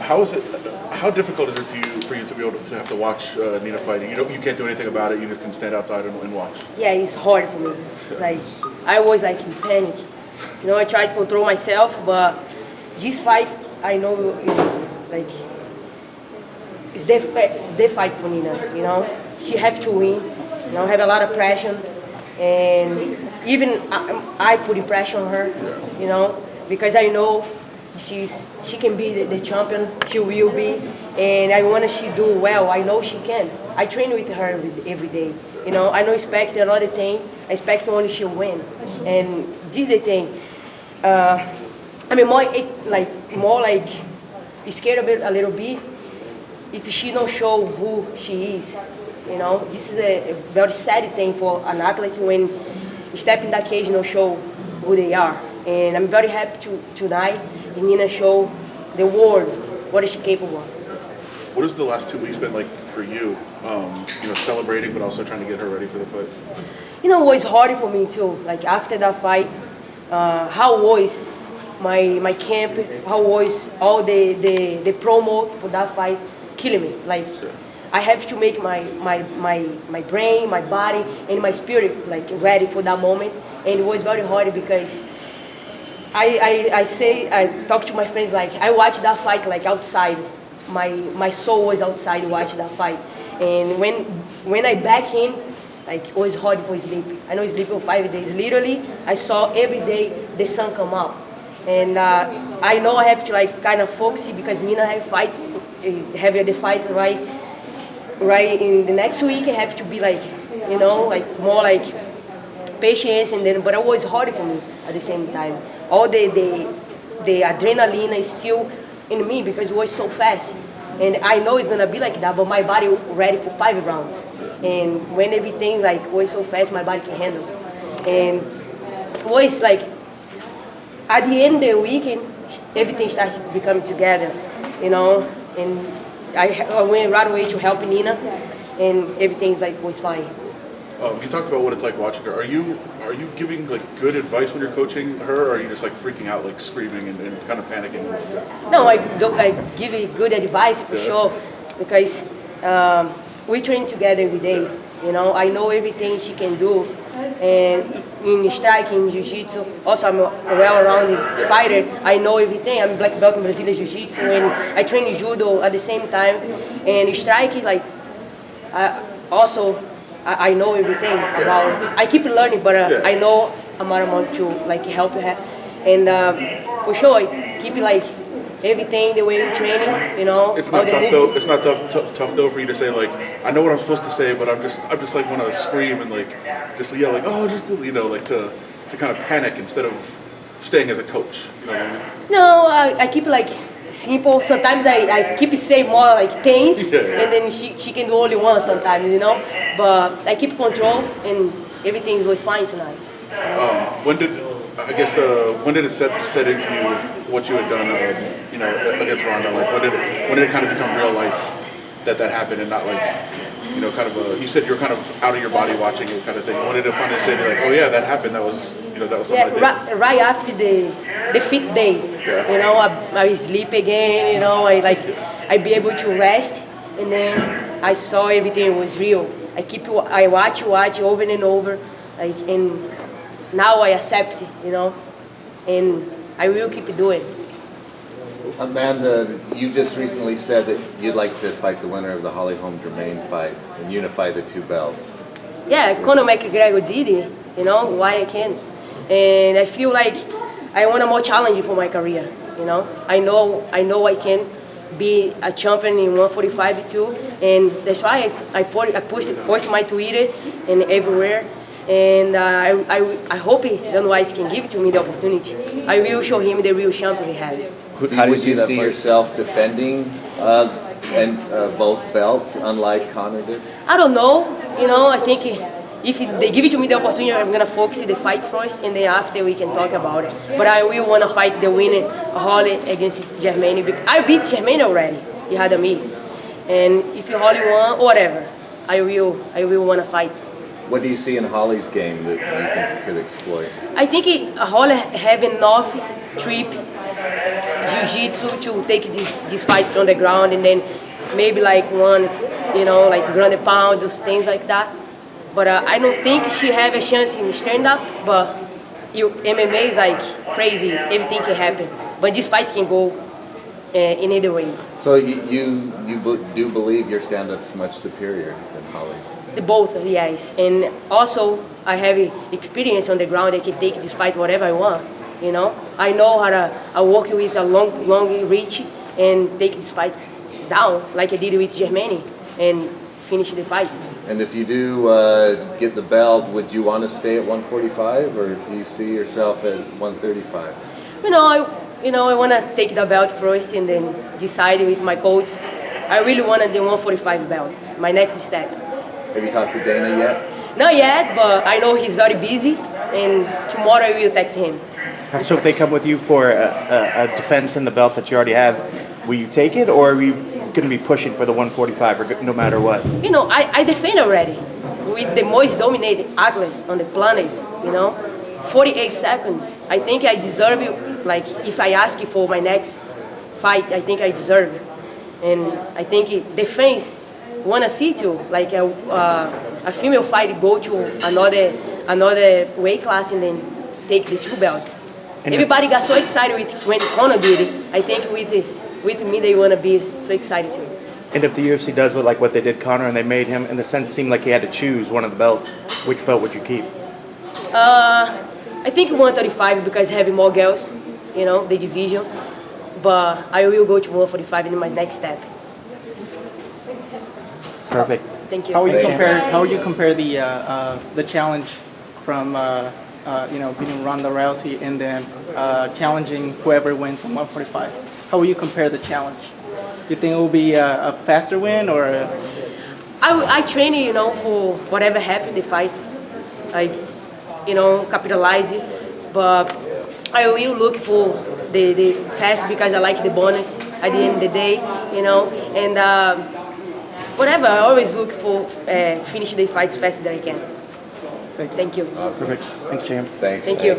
How is it? How difficult is it for you to be able to have to watch Nina fighting? You can't do anything about it. You just can stand outside and watch. Yeah, it's hard for me. Like I was like in panic. I try to control myself, but this fight I know is like it's the fight for Nina. She have to win. Have a lot of pressure, and even I put pressure on her. Because I know she can be the champion. She will be, and I want she do well. I know she can. I train with her every day. I don't expect another thing. I expect only she'll win, and this is the thing. I'm more like scared a little bit if she don't show who she is. This is a very sad thing for an athlete when step in that cage and don't show who they are. And I'm very happy tonight Nina show the world what is she capable of. What has the last 2 weeks been like for you? Celebrating, but also trying to get her ready for the fight. It was hard for me too. Like after that fight, how was my camp? How was all the promo for that fight? Killing me. Like I have to make my brain, my body, and my spirit like ready for that moment. And it was very hard because I talk to my friends like I watched that fight like outside. My soul was outside watching that fight. And when I back in, like it was hard for sleep. I know sleep for 5 days. Literally, I saw every day the sun come out. And I know I have to like kind of focus because Nina have the fights right in the next week. I have to be like, like more like patience but it was hard for me at the same time. All the adrenaline is still in me because it was so fast. And I know it's gonna be like that, but my body ready for 5 rounds. And when everything like was so fast, my body can handle. And it was like at the end of the weekend, everything started becoming together, And I went right away to help Nina, and everything was fine. You talked about what it's like watching her. Are you giving like good advice when you're coaching her, or are you just like freaking out, like screaming and kind of panicking? No, I give you good advice for sure because we train together every day. I know everything she can do, and in striking, jiu-jitsu. Also, I'm a well-rounded fighter. I know everything. I'm black belt in Brazilian jiu-jitsu, and I train judo at the same time. And striking, like I know everything about. I keep learning, but I know I'm amount to like help her, and for sure I keep like everything the way we training. It's not tough though. It's not tough though for you to say like I know what I'm supposed to say, but I'm just like want to scream and like just yell like oh just do like to kind of panic instead of staying as a coach. You know what I mean? No, I keep like simple. Sometimes I keep saying more like things, and then she can do only one sometimes, But I keep control, and everything was fine tonight. When did it set into you what you had done, against Ronda? Like when did it kind of become real life that happened and not like, kind of you said you're kind of out of your body watching it kind of thing. When did it finally say to you like, oh yeah, that happened? That was something I did? Right after the 5th day, I sleep again. I be able to rest, and then I saw everything was real. I watch over and over, and now I accept it, and I will keep doing. Amanda, you just recently said that you'd like to fight the winner of the Holly Holm Germain fight and unify the 2 belts. Yeah, Conor McGregor did it, why I can't. And I feel like I want a more challenge for my career, I know I can be a champion in 145 too, and that's why I post my Twitter and everywhere. And I hope Dana White can give to me the opportunity. I will show him the real champion he had. How did you see yourself defending both belts, unlike Conor did? I don't know. I think if they give it to me the opportunity, I'm gonna focus the fight first, and then after we can talk about it. But I will wanna fight the winner, Holly against Germain. I beat Germain already. He had a meet, and if Holly won, whatever, I will wanna fight. What do you see in Holly's game that you think you could exploit? I think Holly have enough trips, jiu-jitsu to take this fight on the ground, and then maybe like one, like ground and pounds, those things like that. But I don't think she have a chance in stand-up, but MMA is like crazy, everything can happen. But this fight can go in either way. So you do believe your stand-up's much superior than Holly's? The both, yes. And also, I have experience on the ground. I can take this fight whatever I want, I know how to work with a long reach and take this fight down, like I did with Germany, and finish the fight. And if you do get the belt, would you want to stay at 145, or do you see yourself at 135? I want to take the belt first and then decide with my coach. I really wanted the 145 belt, my next step. Have you talked to Dana yet? Not yet, but I know he's very busy, and tomorrow I will text him. So if they come with you for a defense in the belt that you already have, will you take it, or are you going to be pushing for the 145 or no matter what? I defend already with the most dominated athlete on the planet, 48 seconds. I think I deserve it. Like, if I ask for my next fight, I think I deserve it. And I think defense want to see too, like a female fighter go to another weight class and then take the 2 belts. And everybody got so excited when Conor did it. I think with me they want to be so excited too. And if the UFC does what they did Conor, and they made him in the sense seem like he had to choose one of the belts, which belt would you keep? I think 135 because having more girls, the division. But I will go to 145 in my next step. Perfect. Thank you. How would you compare the challenge from beating Ronda Rousey and then challenging whoever wins on 145? How will you compare the challenge? Do you think it will be a faster win or? I train, for whatever happened, the fight. I, capitalize it, but I will look for the fast because I like the bonus at the end of the day, and whatever. I always look for finish the fights fast that I can. Thank you. Perfect. Thanks, champ. Thanks. Thank you.